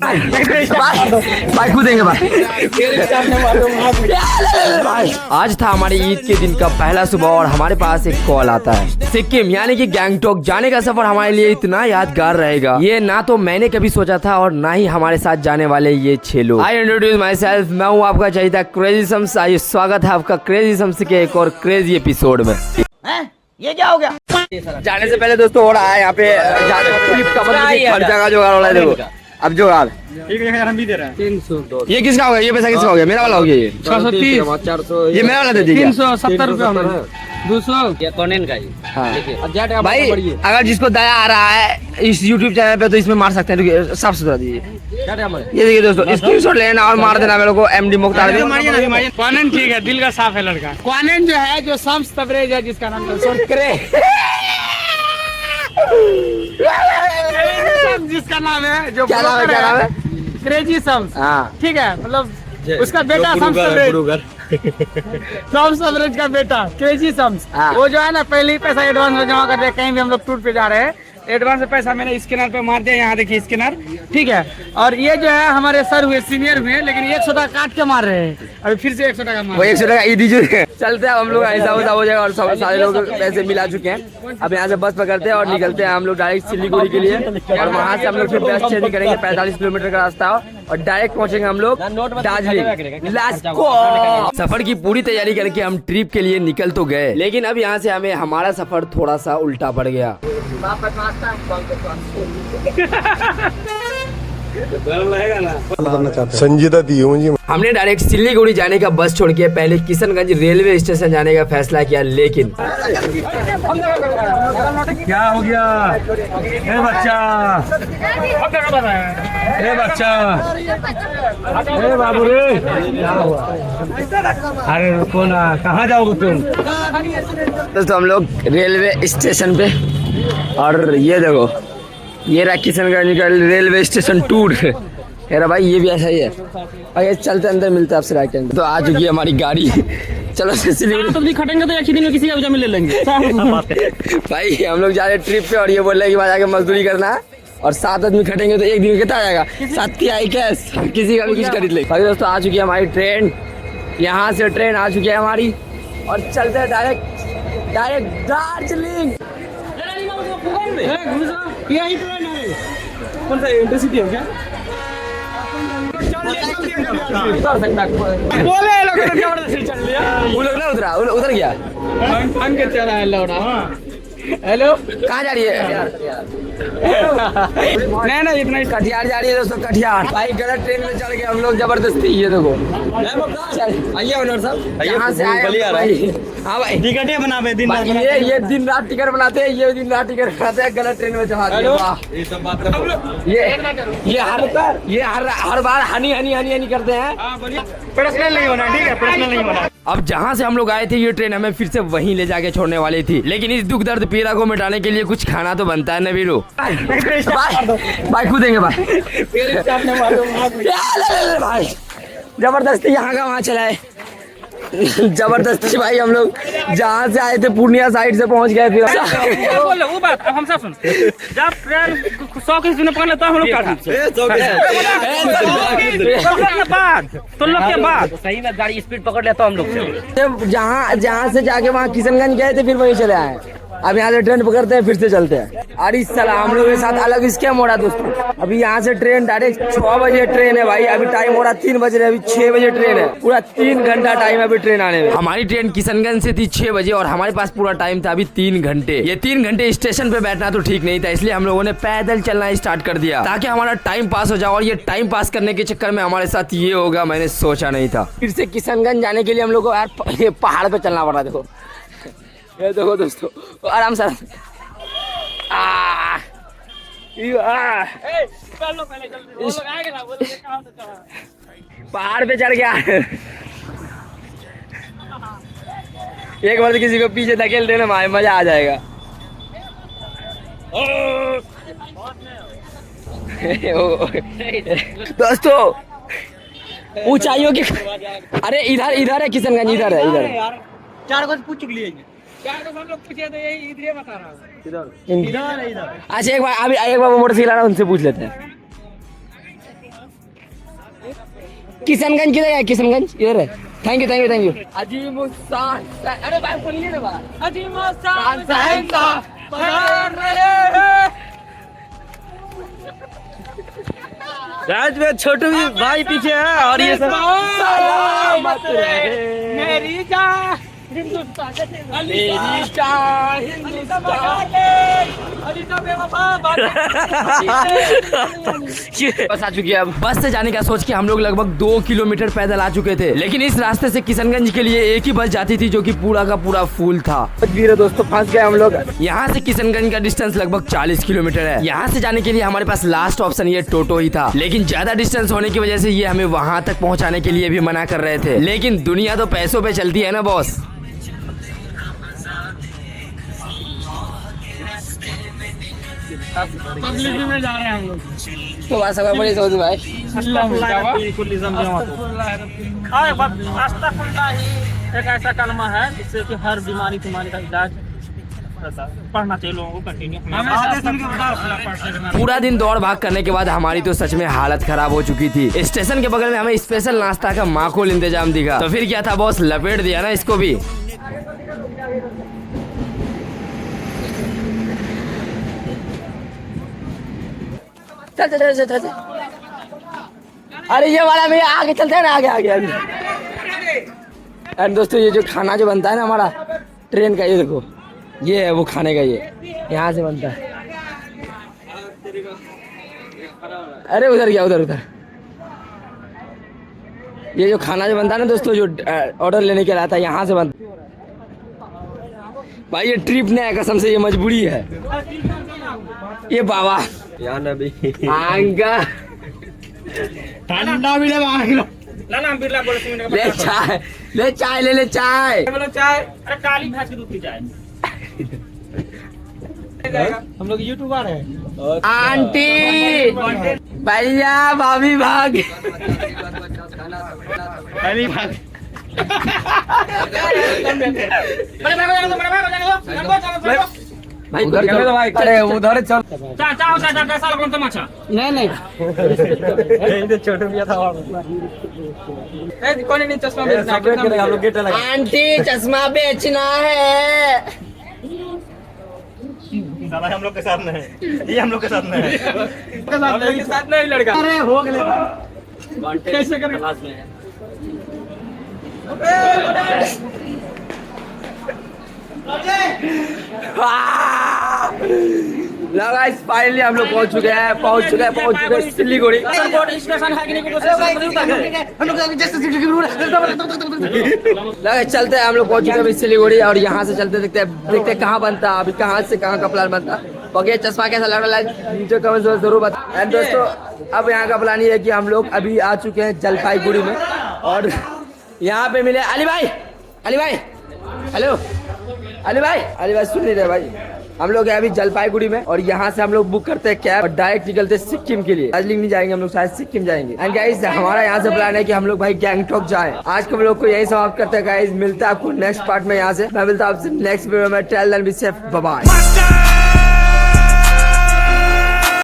भाई कूदेंगे भाई। आज था हमारी ईद के दिन का पहला सुबह और हमारे पास एक कॉल आता है। सिक्किम यानी कि गैंगटॉक जाने का सफर हमारे लिए इतना यादगार रहेगा, ये ना तो मैंने कभी सोचा था और ना ही हमारे साथ जाने वाले ये 6 लोग। आई इंट्रोड्यूस माई सेल्फ, मैं हूँ आपका चाहिए क्रेजी सम्स। आइए स्वागत है आपका क्रेजी सम्स के एक और क्रेजी एपिसोड में। ये क्या हो गया? जाने से पहले दोस्तों हो रहा है यहाँ पे खर्चा का जुगाड़ हो रहा है। देखो अब जुगाड़ 1000 हम भी दे रहे हैं। 300 ये किसका हो गया? ये पैसा किसका हो गया? मेरा वाला हो गया। ये 630 400 ये मेरा वाला दे दीजिए। 370 रुपए 200 ये कॉर्नर का ही। हाँ भाई, अगर जिसको दया आ रहा है इस YouTube चैनल पे तो इसमें मार सकते हैं। साफ सुथरा दीजिए। ये देखिए दोस्तों, स्क्रीनशॉट लेना और मार देना मेरे को MD मुख्तार। क्वानन ठीक है, दिल का साफ है लड़का। क्वानन जो है जो सम्स तबरेज है जिसका नाम जिसका नाम है जो क्या नाम है? Crazy sums. हाँ ठीक है, मतलब उसका बेटा सम्स तबरेज का बेटा क्रेजी सम्स। हाँ। वो जो है ना पहले ही पैसा एडवांस में जमा कर दिया। कहीं भी हम लोग टूर पे जा रहे हैं, एडवांस में पैसा मैंने स्कैनर पे मार दिया। यहाँ देखिए स्कैनर, ठीक है। और ये जो है हमारे सर हुए, सीनियर हुए, लेकिन 100 टका काट के मार रहे हैं। अभी फिर से 100 टका मार। वो 100 टका दीजिए। चलते हैं हम लोग, ऐसा वैसा हो जाएगा और सब सारे लोग पैसे मिला चुके हैं। अब यहाँ से बस पकड़ते हैं और निकलते हैं हम लोग डायरेक्ट सिलीगुड़ी के लिए। और वहाँ से हम लोग फिर बस चेंज करेंगे। 45 किलोमीटर का रास्ता और डायरेक्ट पहुँचेंगे हम लोग दार्जिलिंग। सफर की पूरी तैयारी करके हम ट्रिप के लिए निकल तो गए, लेकिन अब यहाँ से हमें हमारा सफर थोड़ा सा उल्टा पड़ गया। संजीदा दी मुझे। हमने डायरेक्ट सिलीगुड़ी जाने का बस छोड़ के पहले किशनगंज रेलवे स्टेशन जाने का फैसला किया, लेकिन क्या हो गया? ए बच्चा, ए बच्चा, ए बाबू रे, क्या हुआ? अरे रुको ना, कहाँ जाओगे तुम? दोस्तों हम लोग रेलवे स्टेशन पे, और ये देखो ये रहा किशनगंज का रेलवे स्टेशन टूर। यार भाई ये भी ऐसा ही है। भाई चलते अंदर मिलते हैं आपसे राइट हैंड। तो आ चुकी है हमारी गाड़ी। चलो सिलीगुड़ी तुम भी खटेंगे तो एक ही दिन में किसी का भी ले लेंगे। भाई हम लोग जा रहे हैं ट्रिप पे और ये बोल रहे हैं कि वहाँ जाके मजदूरी करना है और 7 आदमी खटेंगे तो एक दिन कितना आ जाएगा? 7 की आई कैश, किसी का भी कुछ खरीद ले। भाई दोस्तों आ चुकी है हमारी ट्रेन, यहाँ से ट्रेन आ चुकी है हमारी और चलते हैं डायरेक्ट दार्जिलिंग। यही ट्रेन है। कौन सा इंटरसिटी है क्या? बोले लोग जबरदस्ती चल लिया। वो लोग ना उतरा, उतर गया। हम के चला है लौड़ा। हेलो, कहाँ जा रही है? नहीं नहीं इतना कटिहार जा रही है दोस्तों, कटिहार। भाई गलत ट्रेन में चढ़ गए हम लोग जबरदस्ती। ये देखो आइए ओनर साहब, यहाँ से आए भाई। हाँ भाई टिकट बनावे दिन रात। ये दिन रात टिकट बनाते हैं, ये दिन रात टिकट बनाते हैं, गलत ट्रेन में चढ़ा दिया। ये सब बात ये हर बार हनी करते हैं। पर्सनल नहीं होना, ठीक है, पर्सनल नहीं होना। अब जहाँ से हम लोग आए थे ये ट्रेन हमें फिर से वहीं ले जाके छोड़ने वाली थी, लेकिन इस दुख दर्द पीड़ा को मिटाने के लिए कुछ खाना तो बनता है ना वीरू। भाई कूदेंगे भाई, जबरदस्ती यहाँ का वहाँ चलाए। जबरदस्ती भाई हम लोग जहाँ से आए थे पूर्णिया साइड से पहुँच गए। फिर बोलो वो बात अब हम सब सुन, जब ट्रेन 100 की स्पीड पकड़ लेता हम लोग के बाद सही में गाड़ी स्पीड पकड़ लेता हम लोग। जहाँ से जाके वहाँ किशनगंज गए थे फिर वहीं चले आए। अब यहाँ से ट्रेन पकड़ते हैं फिर से चलते हैं। अरे साला हम लोग के साथ अलग स्कैम हो रहा दोस्तों। अभी यहाँ से ट्रेन डायरेक्ट 6 बजे ट्रेन है भाई, अभी टाइम हो रहा 3 बज रहे, अभी 6 बजे ट्रेन है। पूरा 3 घंटा टाइम है अभी ट्रेन आने में। हमारी ट्रेन किशनगंज से थी 6 बजे और हमारे पास पूरा टाइम था अभी 3 घंटे। ये 3 घंटे स्टेशन पे बैठना तो ठीक नहीं था, इसलिए हम लोगों ने पैदल चलना स्टार्ट कर दिया ताकि हमारा टाइम पास हो जाए। और ये टाइम पास करने के चक्कर में हमारे साथ ये होगा मैंने सोचा नहीं था। फिर से किशनगंज जाने के लिए हम लोग को यार ये पहाड़ पे चलना पड़ा। देखो ये देखो दोस्तों, आराम से पहाड़ पे चढ़ गया। एक बार किसी को पीछे धकेल देना भाई, मजा आ जाएगा। दोस्तों ऊंचाइयों की, अरे इधर है किशनगंज, इधर है। 4 को पूछ लिए, 4 को हम लोग पूछे तो यही इधर बता रहा हूँ। इधर। अच्छा एक बार मोटरसाइकिल आ रहा है, उनसे पूछ लेते हैं। किशनगंज किधर है? किशनगंज इधर है। Thank you thank you thank you. अजीमुस्तान, अरे भाई सुनिए ना बात। अजीमुस्तान सहनसा पधार रहे हैं। राज में छोटू भी भाई पीछे है और ये सब सलामत रहे मेरी जान हिंदुस्तान मेरी जान हिंदुस्तान। बस आ चुकी है। अब बस से जाने का सोच के हम लोग लगभग 2 किलोमीटर पैदल आ चुके थे, लेकिन इस रास्ते से किशनगंज के लिए एक ही बस जाती थी जो कि पूरा का पूरा फुल था। वीर दोस्तों फंस गए हम लोग। यहाँ से किशनगंज का डिस्टेंस लगभग 40 किलोमीटर है। यहाँ से जाने के लिए हमारे पास लास्ट ऑप्शन ये टोटो ही था, लेकिन ज्यादा डिस्टेंस होने की वजह से ये हमें वहाँ तक पहुँचाने के लिए भी मना कर रहे थे। लेकिन दुनिया तो पैसों पे चलती है ना बॉस। पब्लिक में जा रहे हैं हम लोग। तो बात सब बड़ी सोच भाई। एक ऐसा कलमा है जिससे कि हर बीमारी का इलाज पढ़ना चाहिए लोगों को कंटिन्यू। पूरा दिन दौड़ भाग करने के बाद हमारी तो सच में हालत खराब हो चुकी थी। स्टेशन के बगल में हमें स्पेशल नाश्ता का माकूल इंतजाम दिखा, तो फिर क्या था बॉस, लपेट दिया ना इसको भी। चल चल चल चल चल। अरे ये वाला भैया आगे चलते हैं ना, आगे आगे आगे। अरे दोस्तों ये जो खाना जो बनता है ना हमारा ट्रेन का, ये देखो ये है वो खाने का, ये यहाँ से बनता है। अरे उधर गया, उधर उधर। ये जो खाना जो बनता है ना दोस्तों, जो ऑर्डर लेने के लिए आता है, यहाँ से बनता है भाई। ये ट्रिप नहीं है कसम से, ये मजबूरी है। ये बाबा आंगा ठंडा भी ले ले चाय, ले चाय, ले चाय। चाय। अरे काली भैंस की दूध की चाय। हम लोग यूट्यूबर है। आंटी भैया भाभी भाग भाई उधर चल भाई। अरे उधर चल। कैसा लगा तमाचा? नहीं नहीं छोटू भैया था कौन नहीं चश्मा बेचना है? हम लोग गेट लगा। आंटी चश्मा बेचना है। हम लोग के साथ में है, ये हम लोग के साथ में है। के साथ नहीं लड़का। अरे हो गए कैसे कर क्लास में है। गाइस फाइनली हम लोग पहुंच चुके हैं सिलीगुड़ी स्टेशन है कि नहीं? चलते हैं, हम लोग पहुंच चुके हैं सिलीगुड़ी और यहाँ से चलते देखते कहाँ बनता है, अभी कहाँ से कहाँ का प्लान बनता। ओके चश्मा कैसा लग रहा है नीचे कमेंट जरूर बता। एंड दोस्तों अब यहाँ का प्लान ये है कि हम लोग अभी आ चुके हैं जलपाईगुड़ी में और यहाँ पे मिले अली भाई। हेलो अली भाई सुन नहीं रहे भाई। हम लोग हैं अभी जलपाईगुड़ी में और यहाँ से हम लोग बुक करते हैं कैब और डायरेक्ट निकलते हैं सिक्किम के लिए। दार्जिलिंग नहीं जाएंगे हम लोग, शायद सिक्किम जाएंगे। एंड गाइस हमारा यहाँ से प्लान है कि हम लोग भाई गैंगटॉक जाएं। आज के हम लोग को यही समाप्त करते हैं गाइस। मिलता है आपको नेक्स्ट पार्ट में। यहाँ से मैं मिलता हूँ आपसे नेक्स्ट वीडियो में। Tell them be safe, bye bye.